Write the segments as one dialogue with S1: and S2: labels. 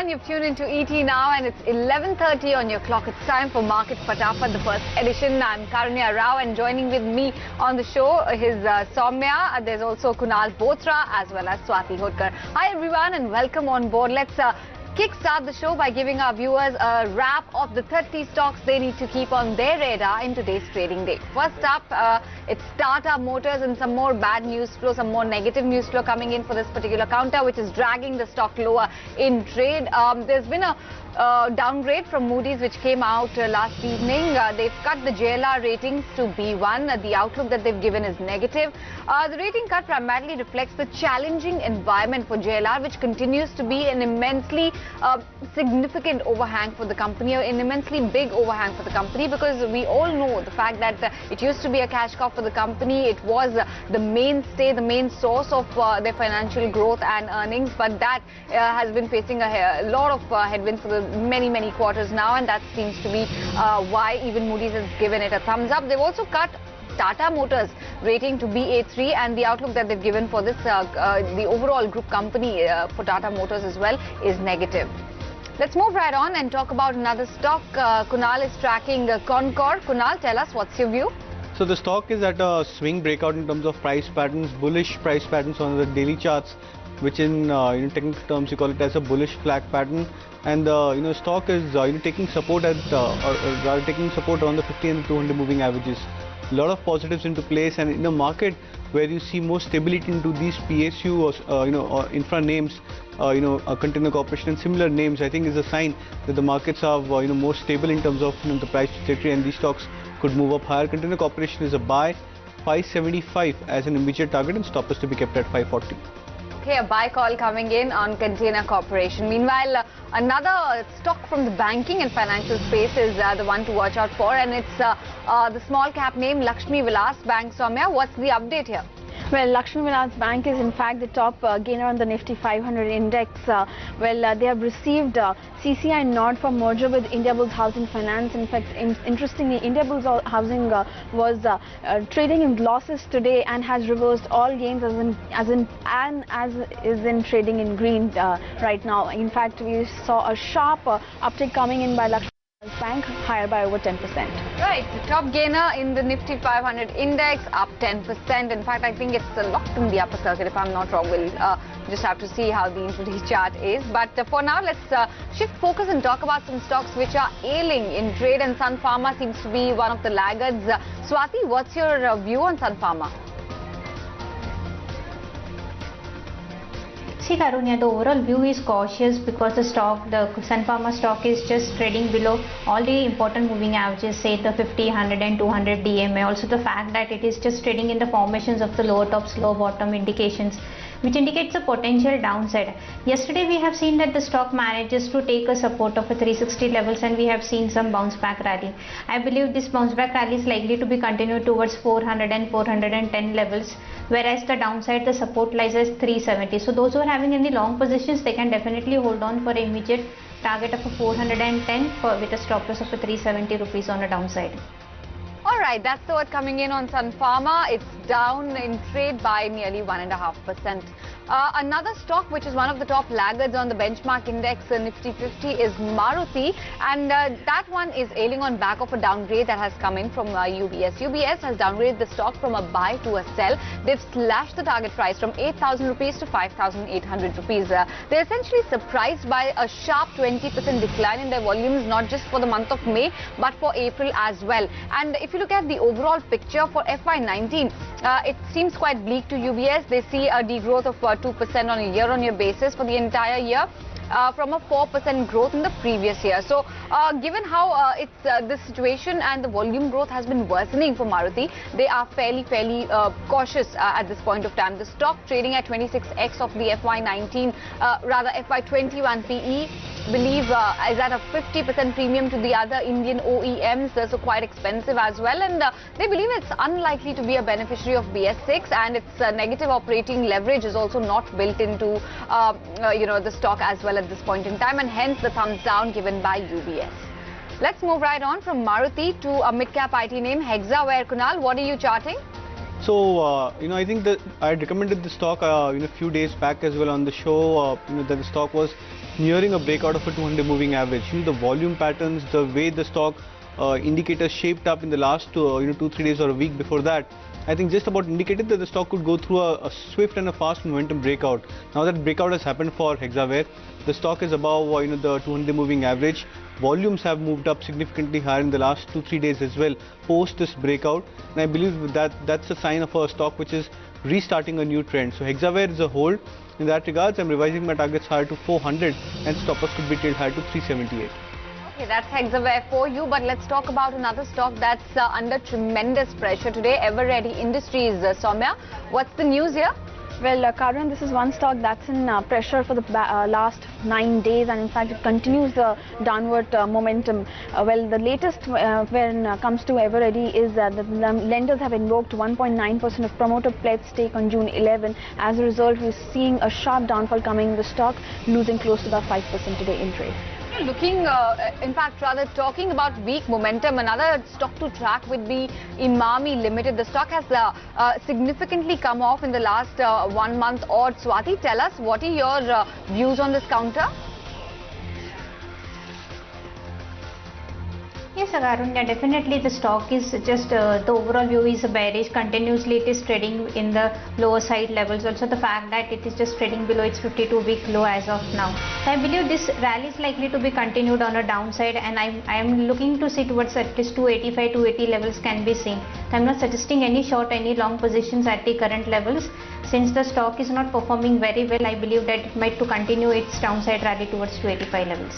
S1: everyone, you've tuned into ET now and it's 11:30 on your clock. It's time for Market Fatafat, the first edition. I'm Karunya Rao and joining with me on the show is Soumya. There's also Kunal Bothra as well as Swati Hodkar. Hi everyone and welcome on board. Let's kickstart the show by giving our viewers a wrap of the 30 stocks they need to keep on their radar in today's trading day. First up, it's Tata Motors and some more bad news flow, some more negative news flow coming in for this particular counter, which is dragging the stock lower in trade. There's been a downgrade from Moody's which came out last evening. They've cut the JLR ratings to B1. The outlook that they've given is negative. The rating cut primarily reflects the challenging environment for JLR, which continues to be an immensely significant overhang for the company, or an immensely big overhang for the company, because we all know the fact that it used to be a cash cow for the company. It was the mainstay, the main source of their financial growth and earnings, but that has been facing a lot of headwinds for the many quarters now, and that seems to be why even Moody's has given it a thumbs up. They've also cut Tata Motors rating to BA3, and the outlook that they've given for this, the overall group company for Tata Motors as well, is negative. Let's move right on and talk about another stock. Kunal is tracking Concord. Kunal, tell us, what's your view?
S2: So the stock is at a swing breakout in terms of price patterns, bullish price patterns on the daily charts, which in technical terms you call it as a bullish flag pattern, and stock is taking support at taking support around the 50 and the 200 moving averages. A lot of positives into place, and in a market where you see more stability into these PSU or infra names, Container Corporation and similar names, I think is a sign that the markets are more stable in terms of the price trajectory, and these stocks could move up higher. Container Corporation is a buy, 575 as an immediate target, and stop is to be kept at 540.
S1: Okay, a buy call coming in on Container Corporation. Meanwhile, another stock from the banking and financial space is the one to watch out for, and it's the small cap name Lakshmi Vilas Bank. Soumya, what's the update here?
S3: Well, Lakshmi Vilas Bank is in fact the top gainer on the Nifty 500 index. They have received CCI nod for merger with Indiabulls Housing Finance. In fact, interestingly, Indiabulls Housing was trading in losses today and has reversed all gains as is in trading in green right now. In fact, we saw a sharp uptick coming in by Lakshmi Bank, higher by over 10%.
S1: Right, the top gainer in the Nifty 500 index, up 10%. In fact, I think it's locked in the upper circuit, if I'm not wrong. We'll just have to see how the intraday chart is. But for now, let's shift focus and talk about some stocks which are ailing in trade, and Sun Pharma seems to be one of the laggards. Swati, what's your view on Sun Pharma?
S4: See, Karunya, the overall view is cautious because the Sun Pharma stock is just trading below all the important moving averages, say the 50, 100 and 200 DMA. Also the fact that it is just trading in the formations of the lower top, lower bottom indications, which indicates a potential downside. Yesterday we have seen that the stock manages to take a support of a 360 levels, and we have seen some bounce back rally. I believe this bounce back rally is likely to be continued towards 400 and 410 levels, whereas the downside, the support lies as 370. So those who are having any long positions, they can definitely hold on for an immediate target of a 410 with a stop loss of a 370 rupees on a downside.
S1: Alright, that's the word coming in on Sun Pharma. It's down in trade by nearly 1.5%. Another stock which is one of the top laggards on the benchmark index, Nifty 50, is Maruti, and that one is ailing on back of a downgrade that has come in from UBS. UBS has downgraded the stock from a buy to a sell. They've slashed the target price from 8,000 rupees to 5,800 rupees. They're essentially surprised by a sharp 20% decline in their volumes, not just for the month of May, but for April as well. And if you look at the overall picture for FY19, it seems quite bleak to UBS. They see a degrowth of 2% on a year-on-year basis for the entire year, from a 4% growth in the previous year. So given how this situation and the volume growth has been worsening for Maruti, they are fairly cautious at this point of time. The stock trading at 26x of the FY19, rather FY21 PE, believe is at a 50% premium to the other Indian OEMs, so quite expensive as well, and they believe it's unlikely to be a beneficiary of BS6, and its negative operating leverage is also not built into the stock as well at this point in time, and hence the thumbs down given by UBS. Let's move right on from Maruti to a mid-cap IT name, Hexaware. Kunal, what are you charting?
S2: So, I think that I had recommended the stock, a few days back as well on the show, that the stock was nearing a breakout of a 200 moving average. The volume patterns, the way the stock indicators shaped up in the last 2-3 days or a week before that, I think just about indicated that the stock could go through a swift and a fast momentum breakout. Now that breakout has happened for Hexaware, the stock is above the 200 moving average. Volumes have moved up significantly higher in the last 2-3 days as well post this breakout, and I believe that that's a sign of a stock which is restarting a new trend. So Hexaware is a hold. In that regards, I'm revising my targets higher to 400 and stop loss could be tailed higher to 378.
S1: Okay, that's Hexaware for you, but let's talk about another stock that's under tremendous pressure today, Ever Ready Industries. Soumya, what's the news here?
S3: Well, Karan, this is one stock that's in pressure for the last 9 days, and in fact it continues the downward momentum. Well, the latest when it comes to Everready is that the lenders have invoked 1.9% of promoter pledge stake on June 11. As a result, we're seeing a sharp downfall coming in the stock, losing close to about 5% today in trade.
S1: Looking, in fact, rather talking about weak momentum, another stock to track would be Imami Limited. The stock has significantly come off in the last 1 month or Swati, tell us, what are your views on this counter?
S4: Yes, Agarunya, definitely the stock is just, the overall view is bearish. Continuously it is trading in the lower side levels. Also the fact that it is just trading below its 52-week low as of now. So I believe this rally is likely to be continued on a downside, and I am looking to see towards at least 285, 280 levels can be seen. So I am not suggesting any short, any long positions at the current levels. Since the stock is not performing very well, I believe that it might to continue its downside rally towards 285 levels.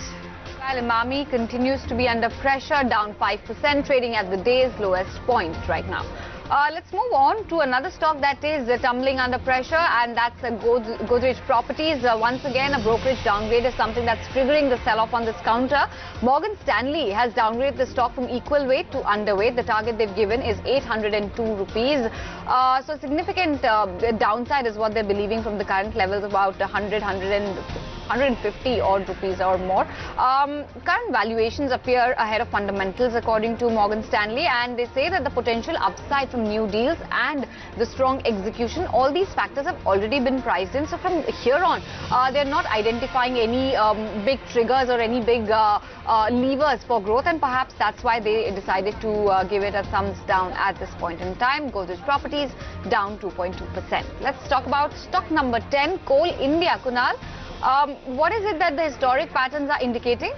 S1: Well, Imami continues to be under pressure, down 5%, trading at the day's lowest point right now. Let's move on to another stock that is tumbling under pressure, and that's Godrej Properties. Once again, a brokerage downgrade is something that's triggering the sell-off on this counter. Morgan Stanley has downgraded the stock from equal weight to underweight. The target they've given is 802 rupees. So significant downside is what they're believing from the current levels, about 150 odd rupees or more. Current valuations appear ahead of fundamentals according to Morgan Stanley, and they say that the potential upside from new deals and the strong execution, all these factors have already been priced in. So from here on, they're not identifying any big triggers or any big levers for growth, and perhaps that's why they decided to give it a thumbs down at this point in time. Godrej Properties down 2.2%. Let's talk about stock number 10, Coal India. Kunal, what is it that the historic patterns are indicating?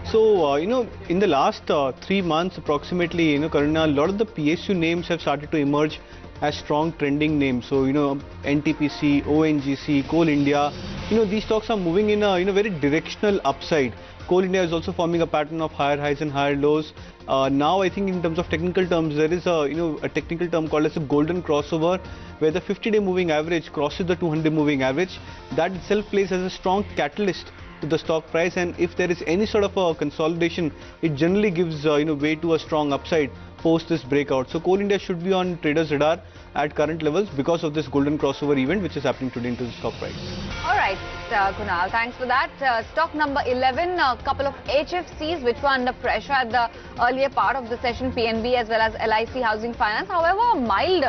S2: So, in the last 3 months approximately, Karuna, a lot of the PSU names have started to emerge as strong trending names. So, NTPC, ONGC, Coal India, these stocks are moving in a, very directional upside. Coal India is also forming a pattern of higher highs and higher lows. Now, I think in terms of technical terms, there is a, a technical term called as a golden crossover, where the 50-day moving average crosses the 200 moving average. That itself plays as a strong catalyst to the stock price, and if there is any sort of a consolidation, it generally gives way to a strong upside post this breakout. So Coal India should be on traders' radar at current levels because of this golden crossover event which is happening today into the stock price.
S1: All right, Kunal, thanks for that. Stock number 11, a couple of HFCs which were under pressure at the earlier part of the session, PNB as well as LIC Housing Finance. However, a mild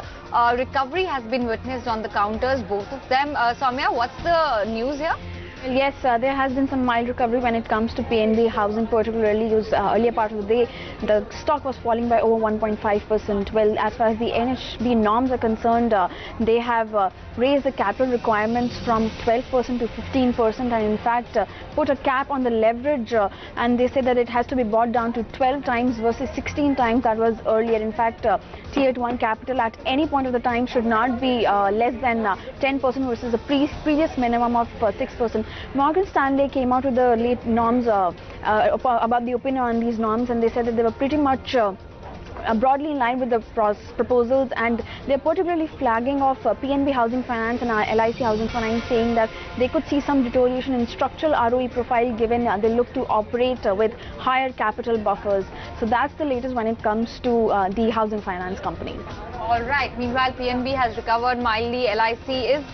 S1: recovery has been witnessed on the counters, both of them. Soumya, what's the news here?
S3: Well, yes, there has been some mild recovery when it comes to PNB Housing, particularly earlier part of the day. The stock was falling by over 1.5%. Well, as far as the NHB norms are concerned, they have raised the capital requirements from 12% to 15%, and in fact put a cap on the leverage, and they say that it has to be brought down to 12 times versus 16 times that was earlier. In fact, Tier 1 capital at any point of the time should not be less than 10% versus the previous minimum of 6%. Morgan Stanley came out with the late norms about the opinion on these norms, and they said that they were pretty much broadly in line with the proposals, and they're particularly flagging off PNB Housing Finance and LIC Housing Finance, saying that they could see some deterioration in structural ROE profile given they look to operate with higher capital buffers. So that's the latest when it comes to the housing finance companies.
S1: All right. Meanwhile, PNB has recovered mildly. LIC is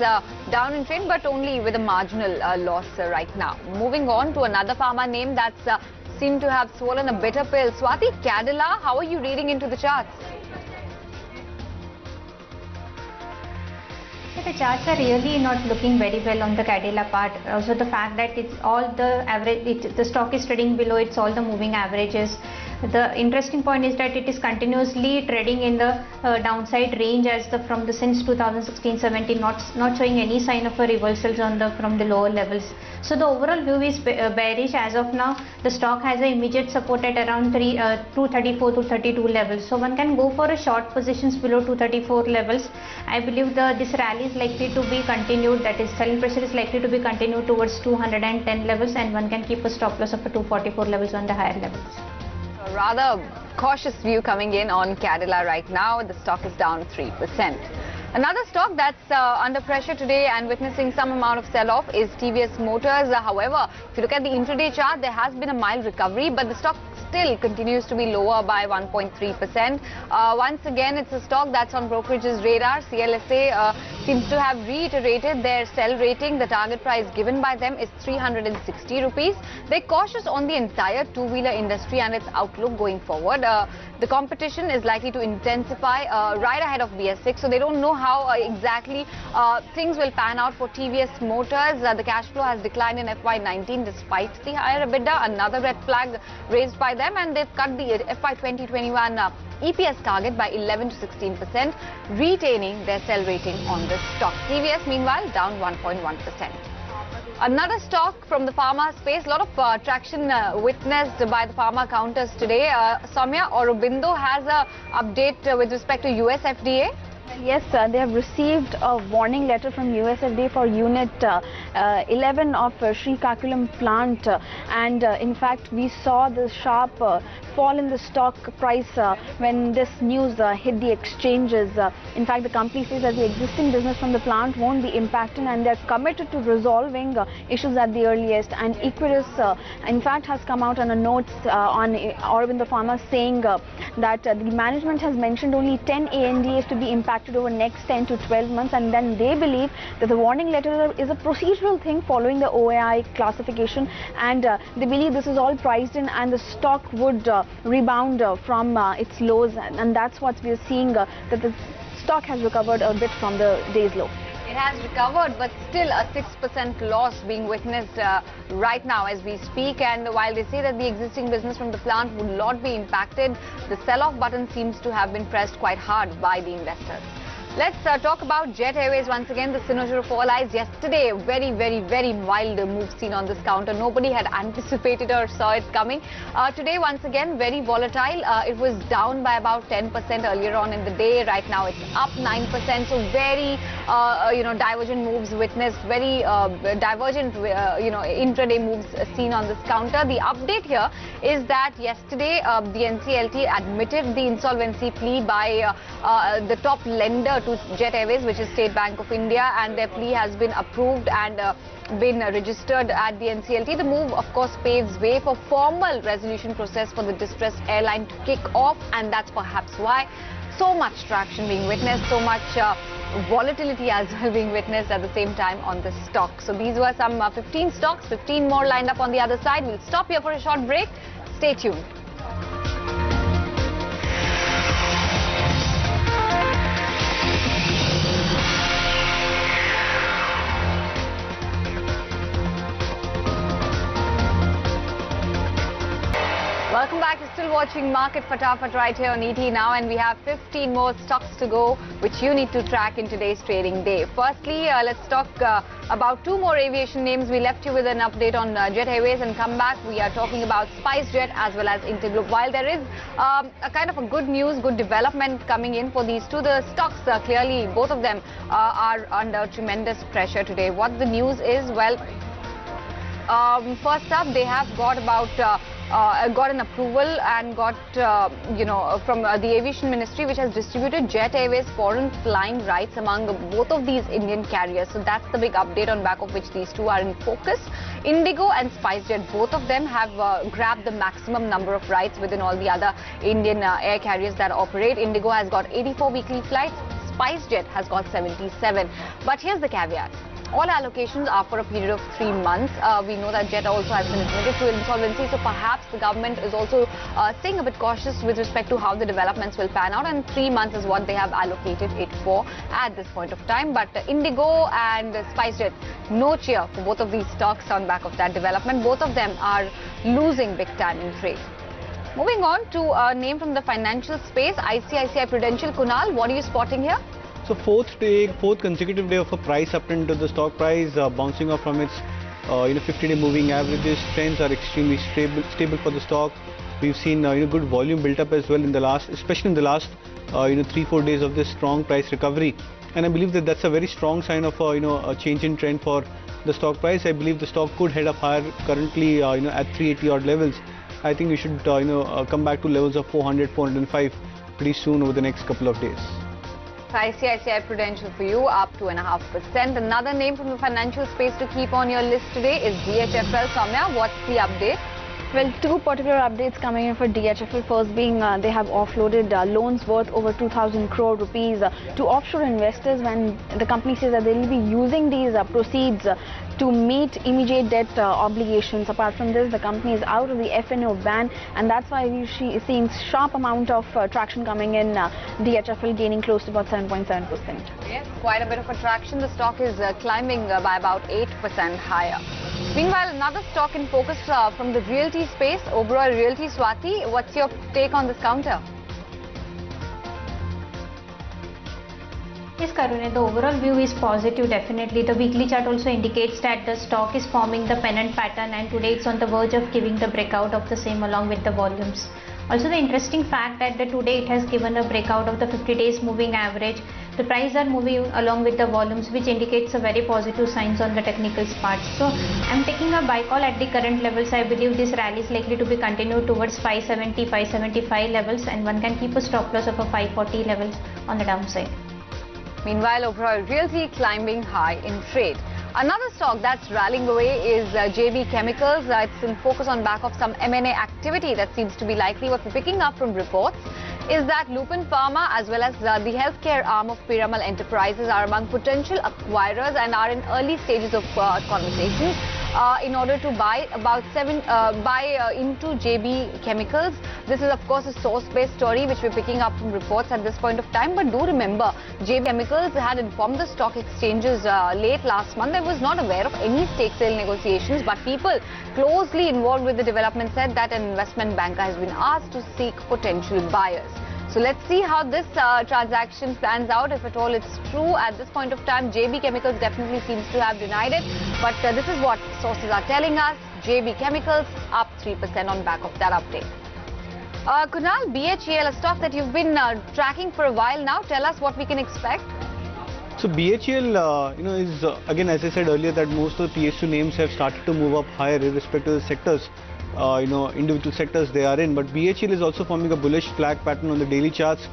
S1: down in trend, but only with a marginal loss right now. Moving on to another pharma name that's seemed to have swollen a bitter pill. Swati, Cadila, how are you reading into the charts?
S4: The charts are really not looking very well on the Cadila part. Also the fact that it's all the average, the stock is trading below, it's all the moving averages. The interesting point is that it is continuously trading in the downside range from the since 2016-17, not showing any sign of a reversals on from the lower levels. So the overall view is bearish as of now. The stock has an immediate support at around 234 to 32 levels. So one can go for a short positions below 234 levels. I believe this rally is likely to be continued. That is, selling pressure is likely to be continued towards 210 levels, and one can keep a stop loss of a 244 levels on the higher levels.
S1: A rather cautious view coming in on Cadila right now. The stock is down 3%. Another stock that's under pressure today and witnessing some amount of sell-off is TVS Motors. However, if you look at the intraday chart, there has been a mild recovery, but the stock still continues to be lower by 1.3%. Once again, it's a stock that's on brokerage's radar. CLSA seems to have reiterated their sell rating. The target price given by them is 360 rupees. They're cautious on the entire two-wheeler industry and its outlook going forward. The competition is likely to intensify right ahead of BS6, so they don't know how exactly things will pan out for TVS Motors. The cash flow has declined in FY19 despite the higher EBITDA. Another red flag raised by them, and they've cut the FY 2021 EPS target by 11 to 16%, retaining their sell rating on this stock. TVS, meanwhile, down 1.1%. Another stock from the pharma space, a lot of traction witnessed by the pharma counters today. Soumya, Aurobindo has an update with respect to US FDA.
S3: Yes, they have received a warning letter from USFDA for Unit 11 of Srikakulam plant, and in fact we saw the sharp fall in the stock price when this news hit the exchanges. In fact, the company says that the existing business from the plant won't be impacted, and they're committed to resolving issues at the earliest. And Equirus in fact has come out on a note on Aurobindo Pharma saying that the management has mentioned only 10 ANDAs to be impacted over next 10 to 12 months, and then they believe that the warning letter is a procedural thing following the OAI classification, and they believe this is all priced in and the stock would rebound from its lows, and that's what we are seeing, that the stock has recovered a bit from the day's low.
S1: It has recovered, but still a 6% loss being witnessed right now as we speak. And while they say that the existing business from the plant would not be impacted, the sell-off button seems to have been pressed quite hard by the investors. Let's talk about Jet Airways once again. The synergy of all eyes yesterday. Very mild move seen on this counter. Nobody had anticipated or saw it coming. Today, once again, very volatile. It was down by about 10% earlier on in the day. Right now, it's up 9%. So very, divergent moves witnessed. Very divergent, intraday moves seen on this counter. The update here is that yesterday, the NCLT admitted the insolvency plea by the top lender to Jet Airways, which is State Bank of India, and their plea has been approved and been registered at the NCLT. The move, of course, paves way for formal resolution process for the distressed airline to kick off, and that's perhaps why so much traction being witnessed, so much volatility as well being witnessed at the same time on this stock. So these were some 15 stocks, 15 more lined up on the other side. We'll stop here for a short break. Stay tuned. Welcome back. You're still watching Market Fatafat right here on ET Now, and we have 15 more stocks to go which you need to track in today's trading day. Firstly, let's talk about two more aviation names. We left you with an update on Jet Airways, and come back we are talking about SpiceJet as well as Interglobe. While there is a kind of a good news, good development coming in for these two, the stocks clearly both of them are under tremendous pressure today. What the news is, well, first up, they have got about got an approval and got from the Aviation Ministry, which has distributed Jet Airways foreign flying rights among both of these Indian carriers. So that's the big update on back of which these two are in focus. Indigo and SpiceJet, both of them have grabbed the maximum number of rights within all the other Indian air carriers that operate. Indigo has got 84 weekly flights. SpiceJet has got 77. But here's the caveat. all allocations are for a period of 3 months. We know that Jet also has been admitted to insolvency, so perhaps the government is also staying a bit cautious with respect to how the developments will pan out, and 3 months is what they have allocated it for at this point of time. But Indigo and SpiceJet, no cheer for both of these stocks on back of that development. Both of them are losing big time in trade. Moving on to a name from the financial space, ICICI Prudential. Kunal, what are you spotting here?
S2: So fourth consecutive day of a price uptrend to the stock price, bouncing off from its 50-day moving averages. Trends are extremely stable for the stock. We've seen good volume built up as well in the last, especially in the last 3-4 days of this strong price recovery. And I believe that that's a very strong sign of a change in trend for the stock price. I believe the stock could head up higher currently at 380 odd levels. I think we should come back to levels of 400, 405 pretty soon over the next couple of days.
S1: ICICI Prudential for you, up 2.5%. Another name from the financial space to keep on your list today is DHFL. Soumya, what's the update?
S3: Well, two particular updates coming in for DHFL. First being they have offloaded loans worth over 2,000 crore rupees to offshore investors, when the company says that they will be using these proceeds to meet immediate debt obligations. Apart from this, the company is out of the F&O ban, and that's why we're seeing sharp amount of traction coming in. DHFL gaining close to about 7.7%.
S1: Yes, quite a bit of attraction. The stock is climbing by about 8% higher. Meanwhile, another stock in focus from the realty space, Oberoi Realty. Swati, what's your take on this counter?
S4: Yes, Karuna, the overall view is positive definitely. The weekly chart also indicates that the stock is forming the pennant pattern, and today it's on the verge of giving the breakout of the same along with the volumes. Also, the interesting fact that today it has given a breakout of the 50 days moving average. The price are moving along with the volumes, which indicates a very positive signs on the technical part. So I'm taking a buy call at the current levels. I believe this rally is likely to be continued towards 570, 575 levels, and one can keep a stop loss of a 540 levels on the downside.
S1: Meanwhile, Oberoi Realty climbing high in trade. Another stock that's rallying away is JB Chemicals. It's in focus on back of some M&A activity that seems to be likely. What we're picking up from reports is that Lupin Pharma as well as the healthcare arm of Piramal Enterprises are among potential acquirers and are in early stages of conversations in order to buy into JB Chemicals. This is of course a source-based story which we're picking up from reports at this point of time. But do remember, JB Chemicals had informed the stock exchanges late last month. I was not aware of any stake sale negotiations, but people closely involved with the development said that an investment banker has been asked to seek potential buyers. So let's see how this transaction plans out. If at all it's true, at this point of time, JB Chemicals definitely seems to have denied it. But this is what sources are telling us. JB Chemicals up 3% on back of that update. Kunal, BHEL, a stock that you've been tracking for a while now. Tell us what we can expect.
S2: So BHEL, is again, as I said earlier, that most of the PSU names have started to move up higher irrespective of the sectors. Individual sectors they are in, but BHEL is also forming a bullish flag pattern on the daily charts.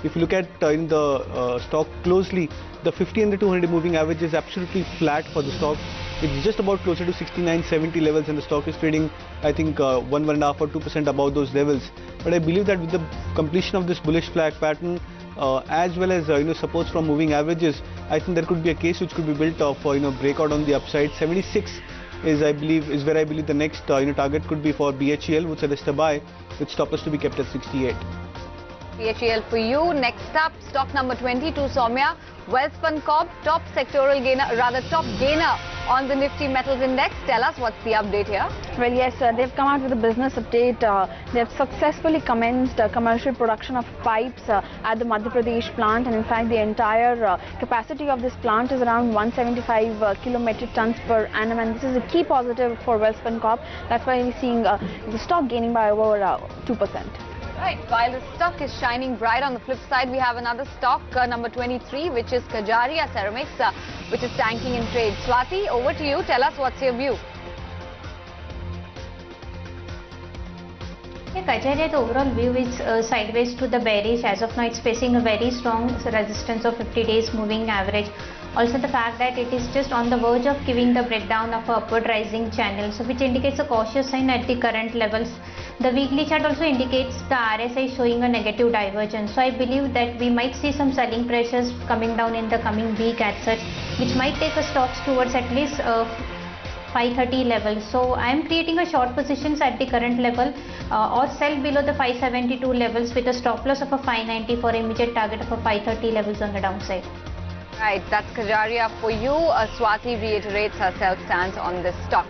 S2: If you look at the stock closely, the 50 and the 200 moving average is absolutely flat for the stock. It's just about closer to 69-70 levels, and the stock is trading, I think, 1.5 or 2% above those levels. But I believe that with the completion of this bullish flag pattern, as well as supports from moving averages, I think there could be a case which could be built for breakout on the upside. 76 is where I believe the next target could be for BHEL, would suggest a buy, with stop loss to be kept at 68.
S1: BHEL for you. Next up, stock number 22, Soumya, Welspun Corp, top sectoral gainer, top gainer on the Nifty Metals Index. Tell us what's the update here.
S3: Well, yes, they've come out with a business update. They've successfully commenced commercial production of pipes at the Madhya Pradesh plant, and in fact the entire capacity of this plant is around 175 kilometric tons per annum, and this is a key positive for Welspun Corp. That's why we're seeing the stock gaining by over 2%.
S1: Right, while the stock is shining bright, on the flip side we have another stock, number 23, which is Kajaria Ceramics, which is tanking in trade. Swati, over to you. Tell us what's your view.
S4: Yeah, Kajaria, the overall view is sideways to the bearish. As of now, it's facing a very strong resistance of 50 days moving average. Also the fact that it is just on the verge of giving the breakdown of a upward rising channel, so which indicates a cautious sign at the current levels. The weekly chart also indicates the RSI showing a negative divergence. So I believe that we might see some selling pressures coming down in the coming week as such, which might take a stocks towards at least 530 level. So I am creating a short positions at the current level or sell below the 572 levels with a stop loss of a 590 for immediate target of a 530 levels on the downside.
S1: Right, that's Kajaria for you. Swati reiterates her self-stance on this stock.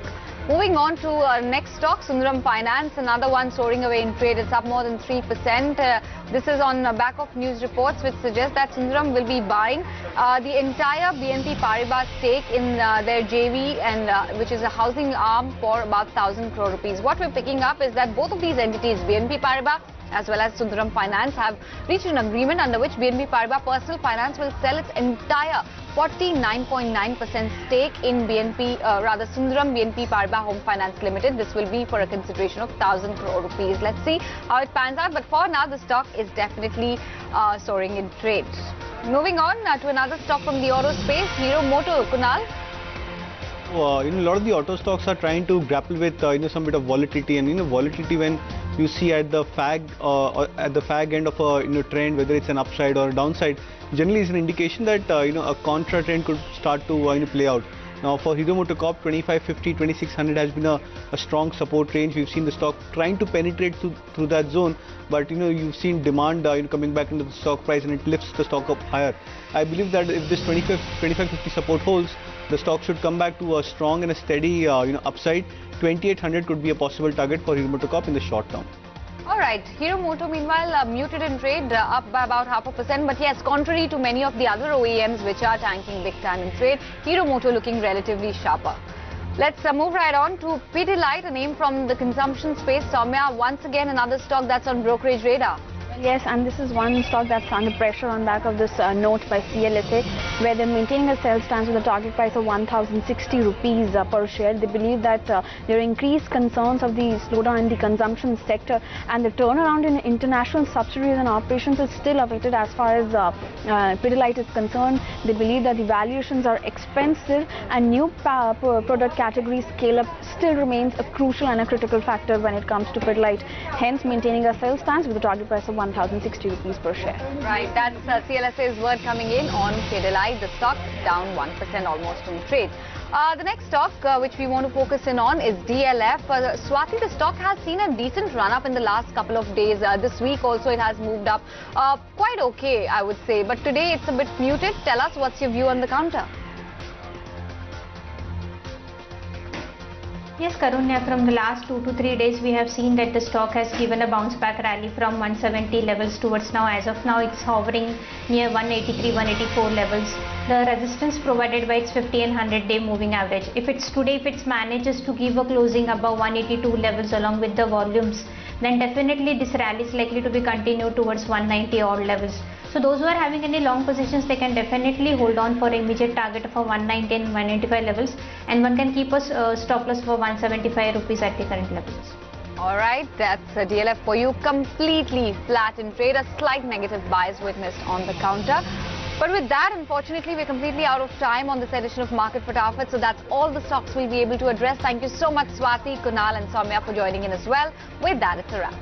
S1: Moving on to our next stock, Sundaram Finance, another one soaring away in trade. It's up more than 3%. This is on the back of news reports which suggest that Sundaram will be buying the entire BNP Paribas stake in their JV, and which is a housing arm, for about 1,000 crore rupees. What we're picking up is that both of these entities, BNP Paribas as well as Sundaram Finance, have reached an agreement under which BNP Paribas Personal Finance will sell its entire 49.9% stake in Sundaram BNP Paribas Home Finance Limited. This will be for a consideration of 1,000 crore rupees. Let's see how it pans out. But for now, the stock is definitely soaring in trade. Moving on to another stock from the auto space, Hero Motor. Kunal?
S2: A lot of the auto stocks are trying to grapple with some bit of volatility, and volatility when you see at the fag or at the fag end of a trend, whether it's an upside or a downside, generally is an indication that a contra trend could start to play out. Now for Hero MotoCorp, 2550, 2600 has been a strong support range. We've seen the stock trying to penetrate through that zone, but you've seen demand coming back into the stock price, and it lifts the stock up higher. I believe that if this 2550 support holds, the stock should come back to a strong and a steady upside. 2800 could be a possible target for Hero MotoCorp in the short term.
S1: All right, Hero Motor meanwhile muted in trade, up by about 0.5%. But yes, contrary to many of the other OEMs which are tanking big time in trade, Hero Motor looking relatively sharper. Let's move right on to Pidilite, a name from the consumption space. Soumya, once again another stock that's on brokerage radar.
S3: Yes, and this is one stock that's under pressure on back of this note by CLSA, where they're maintaining a sell stance with a target price of 1,060 rupees per share. They believe that there are increased concerns of the slowdown in the consumption sector, and the turnaround in international subsidiaries and operations is still awaited as far as Pidilite is concerned. They believe that the valuations are expensive, and new product category scale-up still remains a crucial and a critical factor when it comes to Pidilite. Hence, maintaining a sell stance with a target price of 1,060 rupees per share.
S1: Right, that's CLSA's word coming in on Pidilite. The stock down 1% almost in trade. The next stock which we want to focus in on is DLF. Swati, the stock has seen a decent run up in the last couple of days. This week also it has moved up quite okay, I would say. But today it's a bit muted. Tell us what's your view on the counter.
S4: Yes, Karunya, from the last 2 to 3 days we have seen that the stock has given a bounce back rally from 170 levels towards now. As of now, it's hovering near 183, 184 levels. The resistance provided by its 50 and 100-day moving average. If it manages to give a closing above 182 levels along with the volumes, then definitely this rally is likely to be continued towards 190 odd levels. So those who are having any long positions, they can definitely hold on for immediate target of a 190 and 195 levels, and one can keep a stop loss for 175 rupees at the current levels.
S1: All right, that's DLF for you. Completely flat in trade, a slight negative bias witnessed on the counter. But with that, unfortunately, we're completely out of time on this edition of Market Fatafat. So that's all the stocks we'll be able to address. Thank you so much, Swati, Kunal and Soumya for joining in as well. With that, it's a wrap.